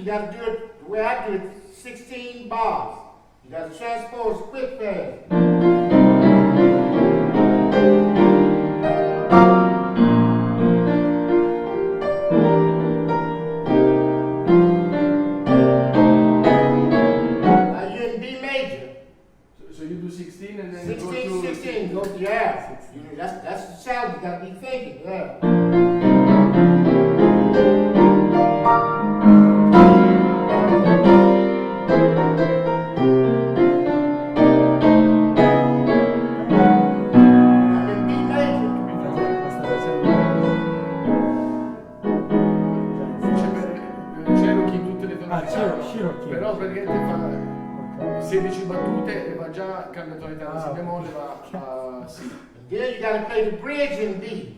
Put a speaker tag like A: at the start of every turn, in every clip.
A: got to do it the way I do it, 16 bars. You got to transpose quick fast. 16 go to your ass. You know, that's the challenge. You gotta be thinking. Yeah.
B: Però praticamente fa 16 battute e va già, cambia tonalità da si bemolle, va a si.
A: And then you gotta play the bridge in B.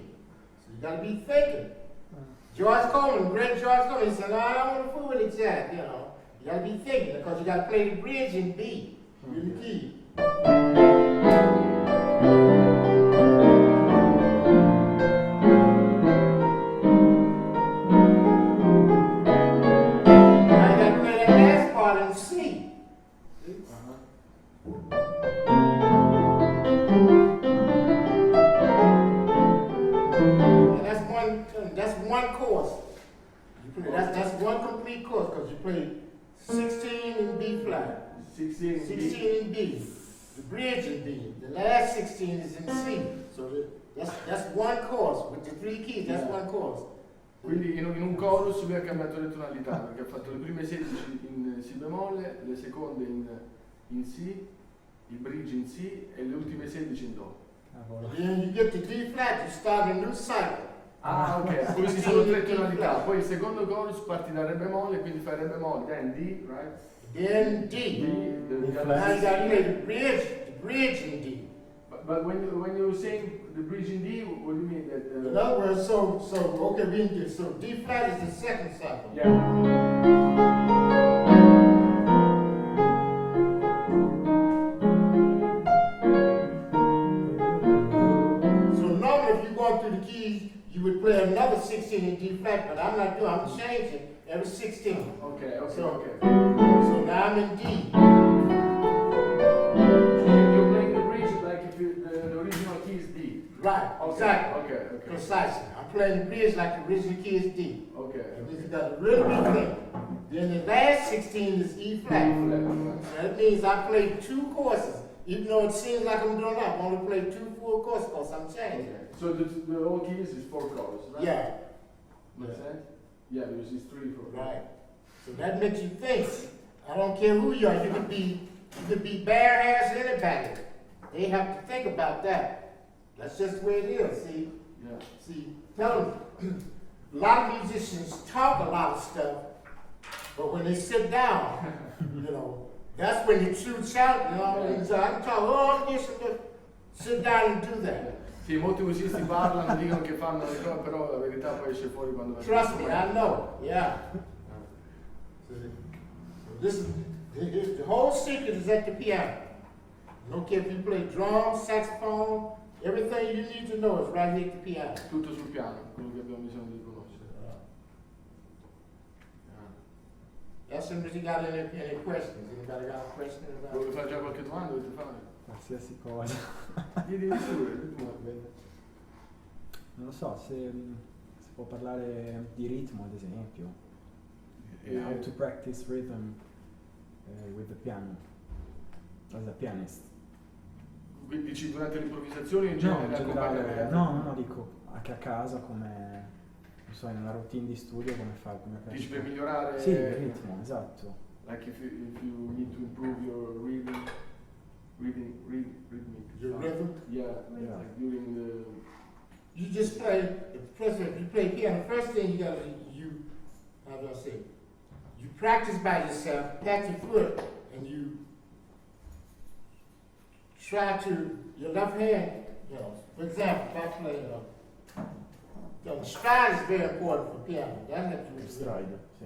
A: So you gotta be thinking. George Coleman, great George Coleman, he said, no, I don't want to fool with it yet, you know. You gotta be thinking because you gotta play the bridge in B. In the key. That's one course. You play, that's one complete course because you play 16 in B flat, 16 in B, the bridge in B. The last 16 is in C. So that's one course with the 3 keys. That's one course.
B: Quindi in un chorus lui ha cambiato le tonalità perché ha fatto le prime 16 in Si bemolle, le seconde in Si, il bridge in Si e le ultime 16 in Do.
A: Then you get to D flat, you start a new cycle.
B: Ah, ok, quindi ci sono 3 tonalità. Poi il secondo chorus parti da Re bemolle, quindi fai Re bemolle, then D, right?
A: Then D. Now you gotta play the bridge in D.
B: But when you sing the bridge in D, what do you mean that?
A: In other words, okay, we can do so. D flat is the second cycle.
B: Yeah.
A: So normally, if you go through the keys, you would play another 16 in D flat, but I'm not doing. I'm changing every 16.
B: Okay.
A: So now I'm in D. Right, exactly.
B: Okay.
A: Precisely. I'm playing the bridge like the original key is D.
B: Okay.
A: And this is a really big thing. Then the last 16 is E flat. So that means I played 2 courses. Even though it seems like I'm doing that, I only played 2 full courses because I'm changing.
B: Okay. So the whole keys is 4 chords, right?
A: Yeah.
B: Makes sense? Yeah, because it's 3 for
A: Right. So that makes you think. I don't care who you are. You could be bare ass anybody. They have to think about that. That's just the way it is, see?
B: Yeah.
A: See, tell them, a lot of musicians talk a lot of stuff, but when they sit down, you know, that's when the true challenge, you know, and so I can talk all this and that, sit down and do that.
B: Sì, molti musicisti parlano, dicono che fanno le cose, però la verità poi esce fuori quando va.
A: Trust me, I know, yeah. So this is, the whole secret is at the piano. I don't care if you play drums, saxophone, everything you need to know is right here at the piano.
B: Tutto sul piano, quello che abbiamo bisogno di conoscere.
A: That's if you got any questions. Anybody got a question about
B: Vuoi fare già qualche domanda? Dovete fare?
C: Qualsiasi cosa.
B: Chiedi pure.
C: Non lo so, se si può parlare di ritmo ad esempio. How to practice rhythm with the piano, as a pianist.
B: Quindi dici durante le improvvisazioni in
C: No,
B: generale?
C: in generale, no, dico anche a casa come, non so, nella routine di studio come fai, come
B: Dici per migliorare?
C: Sì, il ritmo, esatto.
B: Like if you need to improve your rhythmic.
A: your rhythm?
B: Yeah,
C: Yeah.
B: like during the.
A: You just play. If you play piano, first thing you how do I say? You practice by yourself, pat your foot, and you try to your left hand. You know, for example, if I play, the stride is very important for piano. That helps you with the rhythm.
C: Stride, sì.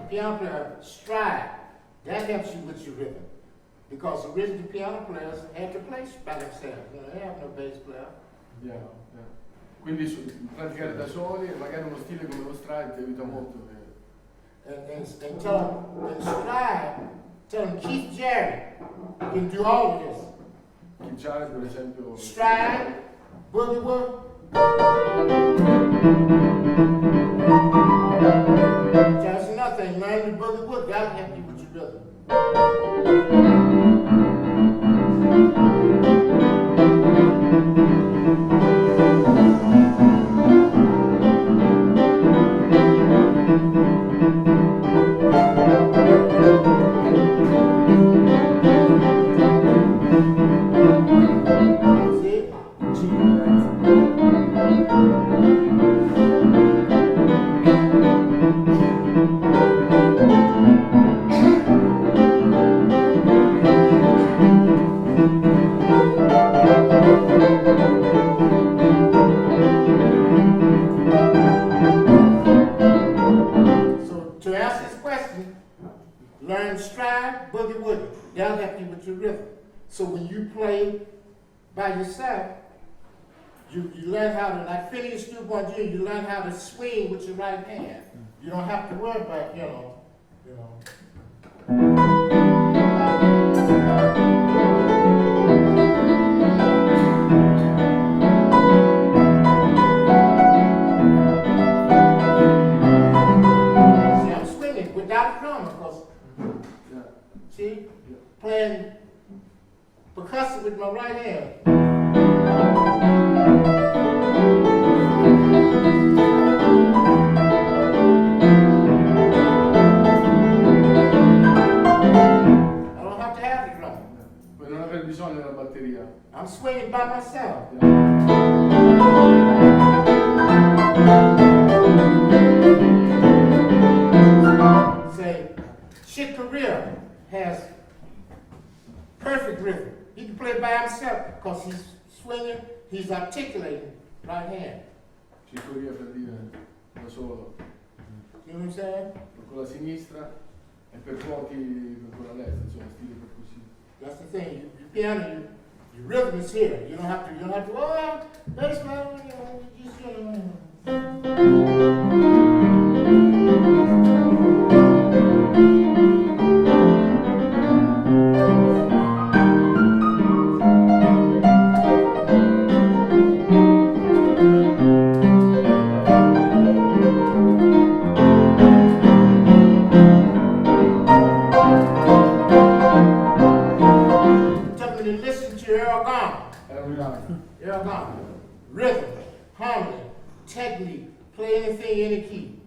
A: Piano player stride, that helps you with your rhythm. Because original piano players had to play by themselves. You know, they have no bass player.
B: Yeah. Quindi praticare da soli e magari uno stile come lo stride ti aiuta molto.
A: and tell them, and stride, tell them Keith Jarrett can do all of this.
B: Keith Jarrett, per esempio.
A: Stride, boogie woogie. That's another thing, learn the boogie woogie, that'll help you with your rhythm. Learn stride, boogie woogie. That'll help you with your rhythm. So when you play by yourself, you learn how to, like Phineas Newborn Jr., you learn how to swing with your right hand. You don't have to worry about, you know. See, I'm swinging without a drum, because see? Playing percussive with my right hand. I don't have to have the drum.
B: Poi non aver bisogno della batteria.
A: I'm swinging by myself. Say, Chick Corea has perfect rhythm. He can play by himself because he's swinging, he's articulating right hand.
B: Chick Corea per dire da solo.
A: You know what I'm saying?
B: Con la sinistra e per pochi con la destra, insomma, stile percussivo.
A: That's the thing. You piano, your rhythm is here. You don't have to, oh, bass man, you just, rhythm, harmony, technique, play anything, any key.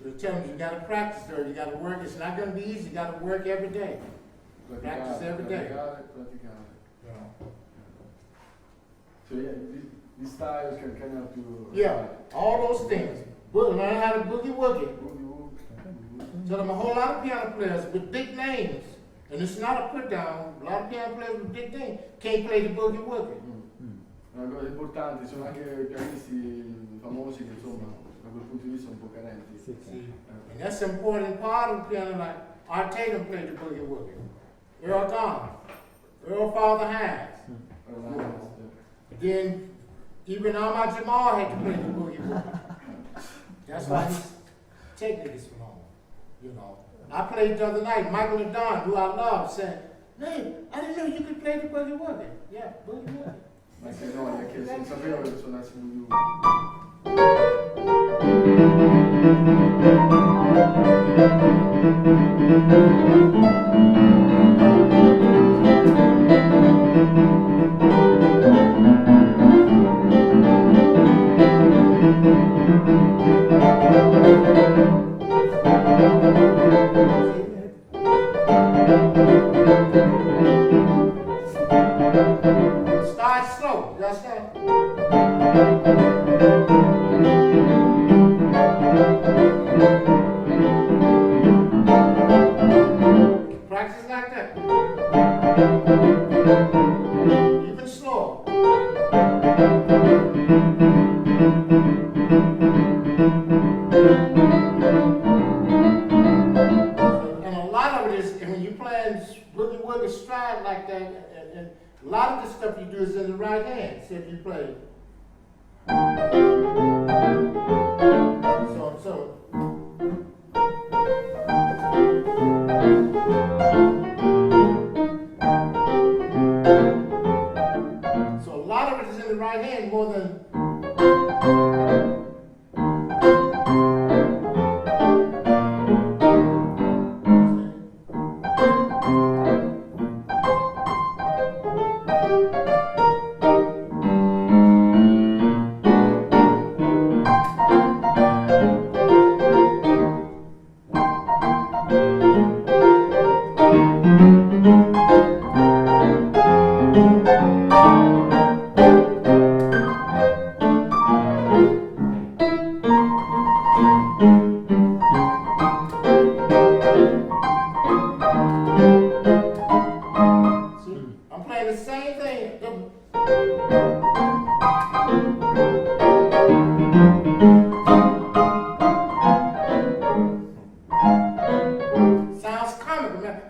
A: But tell me, you got to practice there, you got to work. It's not going to be easy, you got to work every day. Practice every day.
B: Praticare. So yeah, these styles can help you.
A: Yeah, all those things. Learn how to boogie woogie. So there are a whole lot of piano players with big names. And it's not a put down. A lot of piano players with big names can't play the boogie woogie.
B: Una cosa importante, sono anche pianisti famosi che insomma da quel punto di vista sono un po' carenti.
A: See? And that's an important part of piano, like Art Tatum played the boogie woogie. Earl Donner, Earl Father Hines. Then even Ahmad Jamal had to play the boogie woogie. That's why his technique is phenomenal, you know. I played the other night, Michael Ledon, who I love, said, "Man, I didn't know you could play the boogie woogie." Yeah, boogie woogie.
B: Ma che no, è che non sapevo che suonassi boogie
A: Start slow, just that. Practice like that. Even slower. And a lot of it is, when you play boogie woogie stride like that, and a lot of the stuff you do is in the right hand. So if you play. So See, I'm playing the same thing. Sounds comical, man.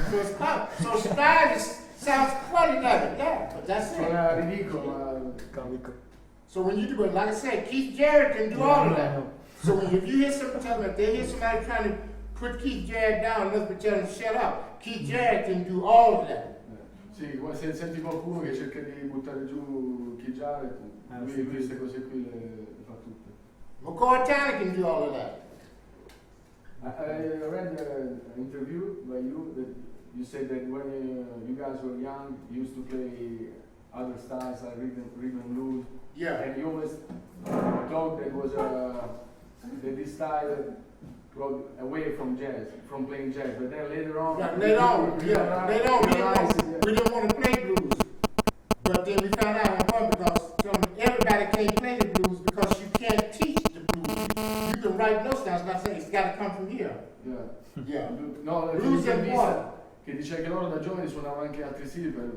A: So it's comical. So style sounds funny, doesn't it? Yeah, but that's it.
B: Suona ridicolo, ma
C: Comico.
A: So when you do it, like I said, Keith Jarrett can do all of that. So if you hear somebody tell them, if they hear somebody trying to put Keith Jarrett down, let's tell them shut up. Keith Jarrett can do all of that.
B: Sì, se senti qualcuno che cerca di buttare giù Keith Jarrett, lui queste cose qui le fa tutte.
A: McCoy Tyner can do all of that.
B: I read an interview by you that you said that when you guys were young, you used to play other styles like rhythm and blues.
A: Yeah.
B: And you always thought that was that this style got away from jazz, from playing jazz. But then later on,
A: Later on, we didn't want to play blues. But then we found out on fun because everybody can't play the blues because you can't teach the blues. You can write notes down, it's not saying it's got to come from here.
B: Yeah.
A: Yeah.
B: No,
A: Blues and what?
B: che dice che loro da giovani suonavano anche altri stili per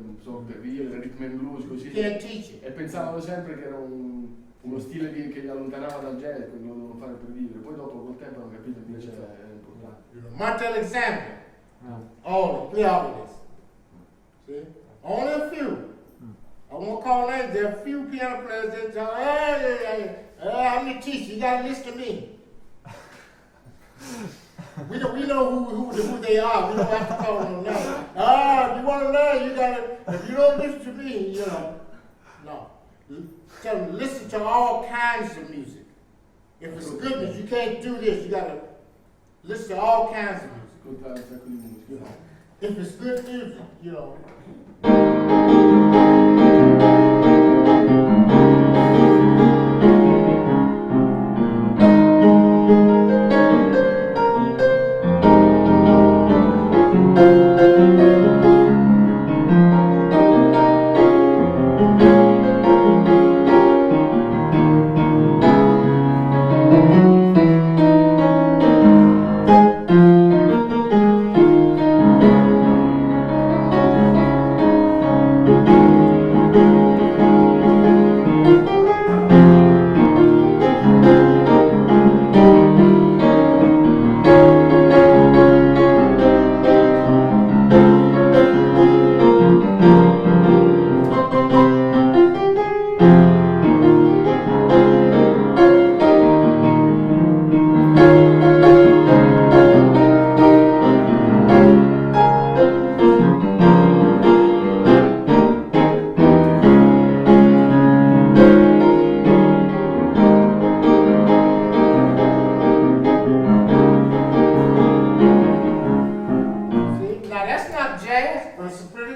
B: vivere, rhythm and blues così.
A: Can't teach it.
B: E pensavano sempre che era uno stile che li allontanava dal jazz, che lo dovevano fare per vivere. Poi dopo col tempo hanno capito che invece era importante.
A: Martin Alexander. All play all of this. See? Only a few. I won't call names. There are a few piano players that tell, hey, I'm the teacher. You gotta listen to me. We know who they are. We don't have to call them names. If you want to learn, you gotta. If you don't listen to me, you know, no. Tell them listen to all kinds of music. If it's good music, you can't do this. You gotta listen to all kinds of music.
B: Ascoltare un sacco di musica.
A: You know, if it's good music, you know.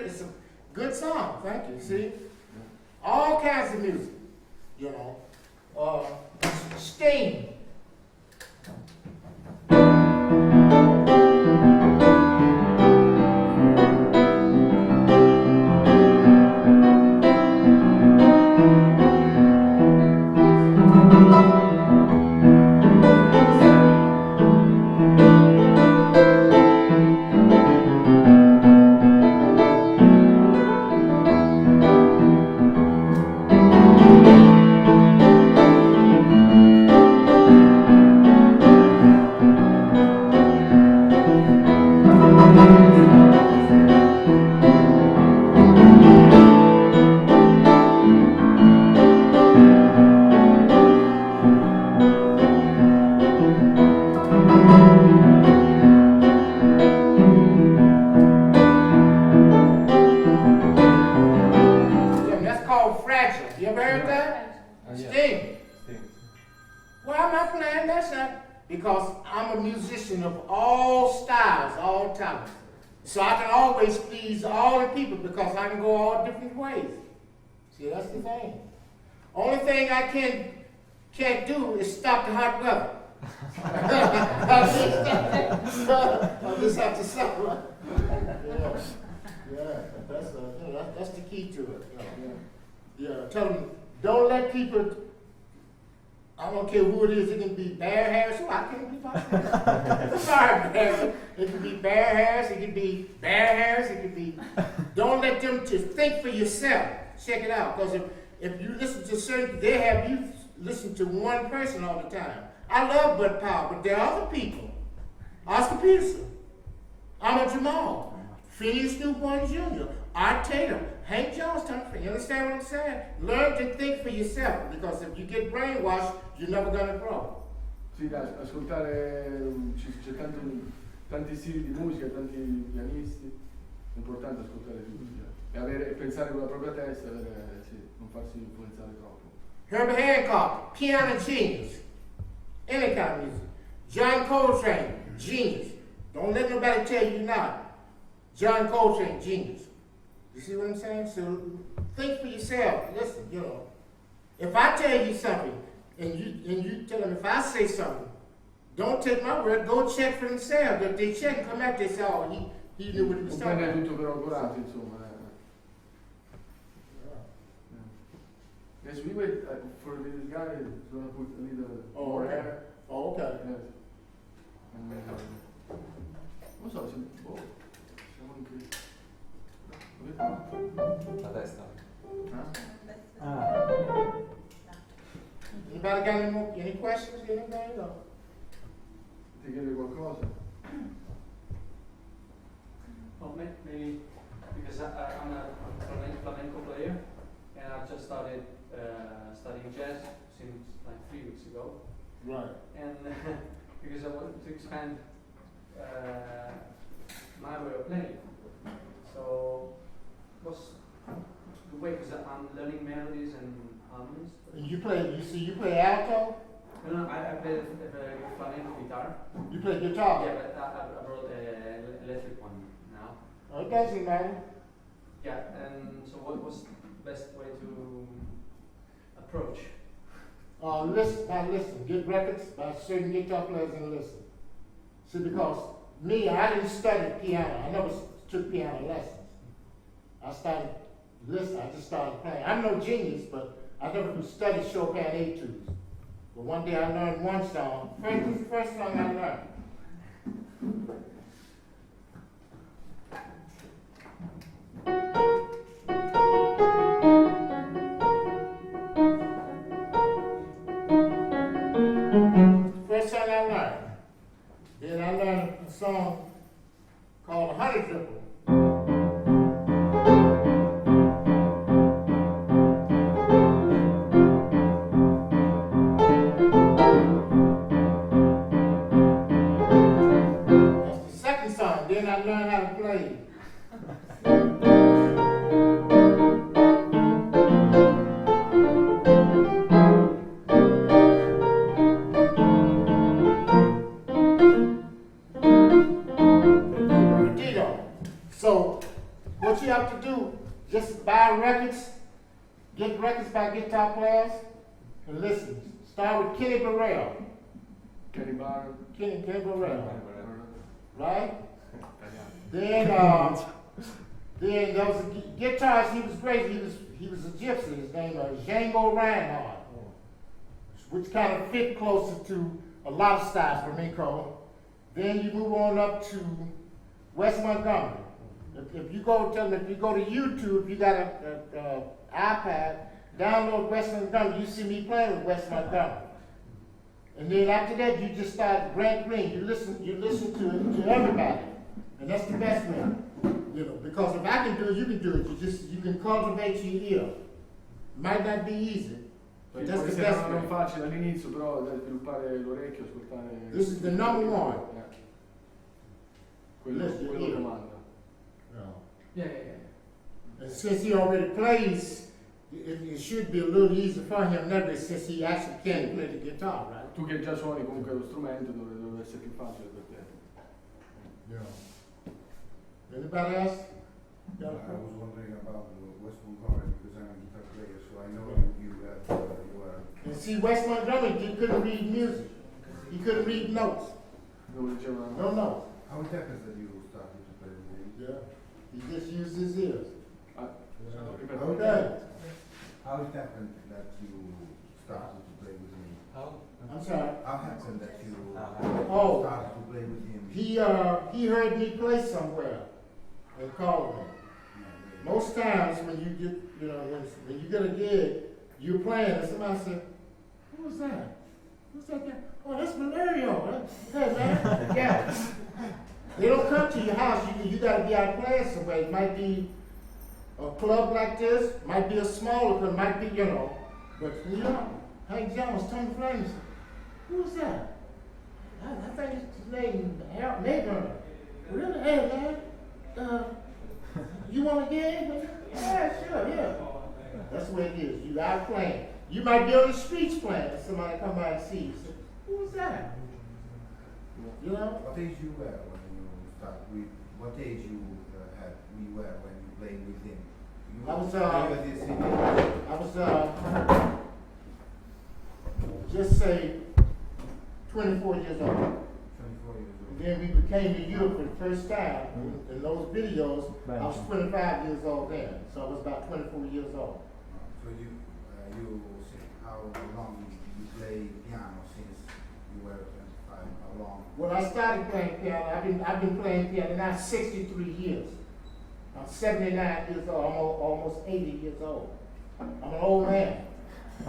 A: It's a good song, thank you. See, all kinds of music, you know. Sting. You ever heard that?
B: Yeah.
A: Sting. Why am I playing that stuff? Because I'm a musician of all styles, all talents. So I can always please all the people because I can go all different ways. See, that's the thing. Only thing I can't do is stop the hot weather. I'll just have to suffer. Yeah, that's the key to it. Yeah, tell them, don't let people I don't care who it is. It can be Bear Harris. Oh, I can't be myself. Sorry, Bear. It can be Bear Harris. It can be Bear Harris. It can be. Don't let them just think for yourself. Check it out, because if you listen to certain, they have you listen to one person all the time. I love Bud Powell, but there are other people. Oscar Peterson, Ahmad Jamal, Phineas Newborn Jr., Art Tatum, Hank Jones. You understand what I'm saying? Learn to think for yourself, because if you get brainwashed, you're never gonna grow.
B: Sì, da ascoltare, c'è tanti stili di musica, tanti pianisti, è importante ascoltare tutti e pensare con la propria testa, non farsi influenzare troppo.
A: Herbert Hancock, piano genius, any kind of music. John Coltrane, genius. Don't let nobody tell you not. John Coltrane, genius. You see what I'm saying? So think for yourself. Listen, you know, if I tell you something and you tell them, if I say something, don't take my word. Go check for themselves. If they check and come out, they say, oh, he knew what he was talking about.
B: Tutto però curato, insomma. Yes, we wait for this guy. He's gonna put a little more
A: okay.
B: air.
A: Oh, okay.
B: Yes. Non so, siamo in qui.
D: La testa.
A: Anybody got any questions? Anything? No?
B: Ti chiede qualcosa?
E: Well, maybe because I'm a flamenco player, and I've just started studying jazz since like 3 weeks ago.
A: Right.
E: And because I wanted to expand my way of playing. So, what's the way? Because I'm learning melodies and harmonies.
A: You play alto?
E: No, I play the flamenco guitar.
A: You play guitar?
E: Yeah, but I brought an electric one now.
A: Oh, it doesn't matter.
E: Yeah, and so what was the best way to approach?
A: Listen. Get records by certain guitar players and listen. See, because me, I didn't study piano. I never took piano lessons. I started listening. I just started playing. I'm no genius, but I never studied Chopin etudes. But one day I learned one song. First song I learned. First song I learned. Then I learned a song called Honey Dripper. That's the second song. Then I learned how to play. So, what you have to do, just buy records, get records by guitar players, and listen. Start with Kenny Burrell.
B: Kenny
A: Burrell. Right? Then there was a guitarist, he was great, he was a gypsy, his name was Django Reinhardt, which kind of fit closer to a lot of styles, flamenco. Then you move on up to Wes Montgomery. If you go to YouTube, if you got an iPad, download Wes Montgomery. You see me playing with Wes Montgomery. And then after that, you just start Grant Green. You listen to everybody, and that's the best way. You know, because if I can do it, you can do it. You can cultivate your ear. Might not be easy, but that's the best way.
B: Non facile all'inizio, però da sviluppare l'orecchio, ascoltare.
A: This is the number one.
B: Quello comanda.
E: Yeah.
A: And since he already plays, it should be a little easier for him never, since he actually can play the guitar, right?
B: Tu che già suoni comunque lo strumento dovrebbe essere più facile per te.
A: Yeah. Anybody else?
F: I was wondering about West Montgomery because I'm a guitar player, so I know you are.
A: And see, Wes Montgomery, he couldn't read music. He couldn't read notes. No notes.
F: How it happens that you started to play the game?
A: Yeah. He just used his ears.
F: How it happened that you started to play with me?
A: I'm sorry.
F: How happened that you
A: Oh.
F: started to play with him?
A: He heard me play somewhere and called me. Most times when you get, when you get a gig, you're playing and somebody says, who was that? Who's that guy? Oh, that's Valerio. Hey, man. Yeah. They don't come to your house. You got to be out playing somewhere. It might be a club like this, might be a smaller club, might be, but Hank Jones, Tony Flames. Who's that? I think it's his name, Mabern. Really? Hey, man. You want a game? Yeah, sure, yeah. That's the way it is. You out playing. You might be on the streets playing, and somebody come by and see you. Say, who's that? You know?
F: What age you were when you start with? What age you had? We were when you played with him. You
A: I was,
F: played with his CD?
A: I was, just say 24 years old.
F: 24 years old.
A: And then we became to Europe for the first time. In those videos, I was 25 years old then. So I was about 24 years old.
F: So you how long you play piano since you were 25? How long?
A: When I started playing piano, I've been playing piano now 63 years. I'm 79 years old. I'm almost 80 years old. I'm an old man. I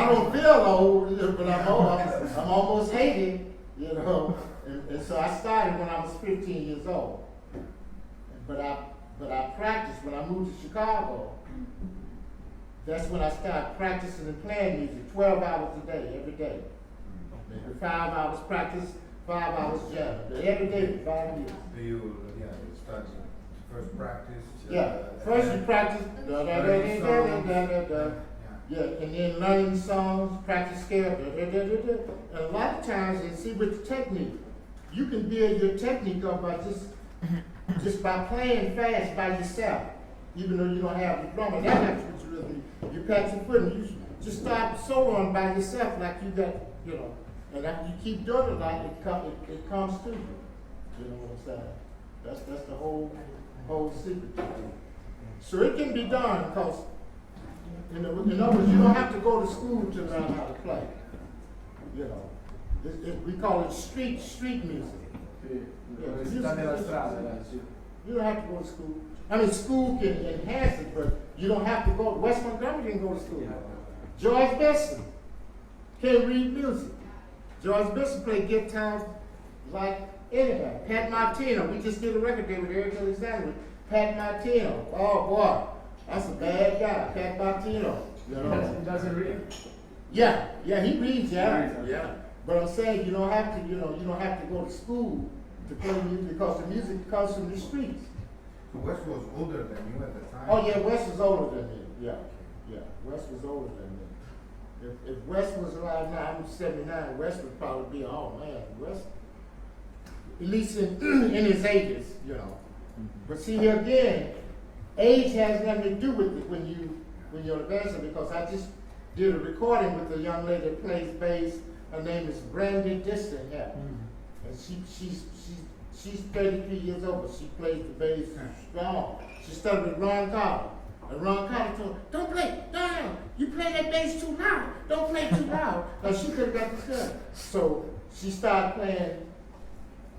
A: don't feel old, but I'm old. I'm almost 80, And so I started when I was 15 years old. But I practiced when I moved to Chicago. That's when I started practicing and playing music 12 hours a day, every day. Maybe 5 hours practice, 5 hours jam. Every day for 5 years.
F: Do you start first practice?
A: First you practice
F: learning songs.
A: Yeah, and then learning songs, practice scale, And a lot of times, and see with the technique, you can build your technique up by just by playing fast by yourself, even though you don't have the drummer. That helps with your rhythm. You pat your foot and you just start soloing by yourself like you got, And after you keep doing it like it comes to you. You know what I'm saying? That's the whole secret to it. So it can be done because, in other words, you don't have to go to school to learn how to play. We call it street music.
B: Sta nella strada, dai, sì.
A: You don't have to go to school. I mean, school can enhance it, but you don't have to go. West Montgomery didn't go to school. George Benson can't read music. George Benson played guitar like anybody. Pat Martino, we just did a record there with Eric Alexander with Pat Martino. Oh boy, that's a bad guy, Pat Martino.
B: He doesn't read?
A: Yeah, he reads, yeah. But I'm saying you don't have to, you don't have to go to school to play music because the music comes from the streets.
F: So Wes was older than you at the time?
A: Oh yeah, Wes was older than me. Yeah, Wes was older than me. If Wes was alive now, I'm 79. Wes would probably be, oh man, Wes, at least in his 80s, But see here again, age has nothing to do with it when you're advancing, because I just did a recording with a young lady that plays bass. Her name is Brandy Diston, and she's 33 years old, but she plays the bass strong. She started with Ron Carter. And Ron Carter told her, don't play, no, you play that bass too loud. Don't play too loud. Because she could have got the skill. So she started playing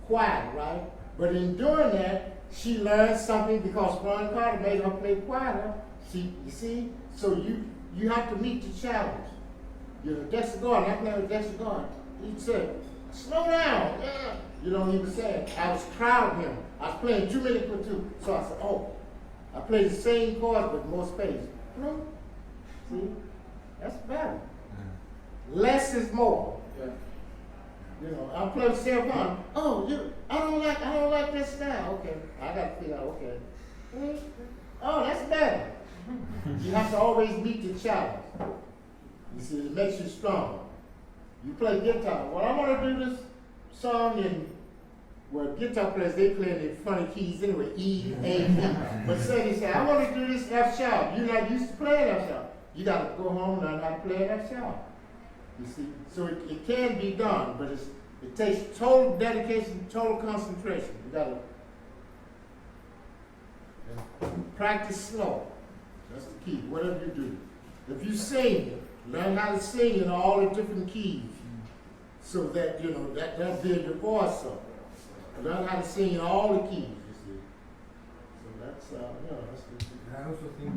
A: quiet, right? But in doing that, she learned something because Ron Carter made her play quieter. You see? So you have to meet the challenge. Dexter Gordon, I played with Dexter Gordon. He said, slow down. Yeah. He was saying, I was crowding him. I was playing too many platoons. So I said, I played the same chords but more space. See? That's better. Less is more.
B: Yeah.
A: I play with Sarah Bond. I don't like this style. Okay. I got to figure out, okay. Oh, that's better. You have to always meet the challenge. You see, it makes you strong. You play guitar. Well, I want to do this song in, guitar players, they play in funny keys anyway, E, A, B. But say they say, I want to do this F sharp. You're not used to playing F sharp. You got to go home and learn how to play an F sharp. You see, so it can be done, but it takes total dedication, total concentration. You got to practice slow. That's the key, whatever you do. if you sing, learn how to sing in all the different keys, so that you know that builds your voice up. Learn how to sing in all the keys. You see, so that's you know that's.
F: I also think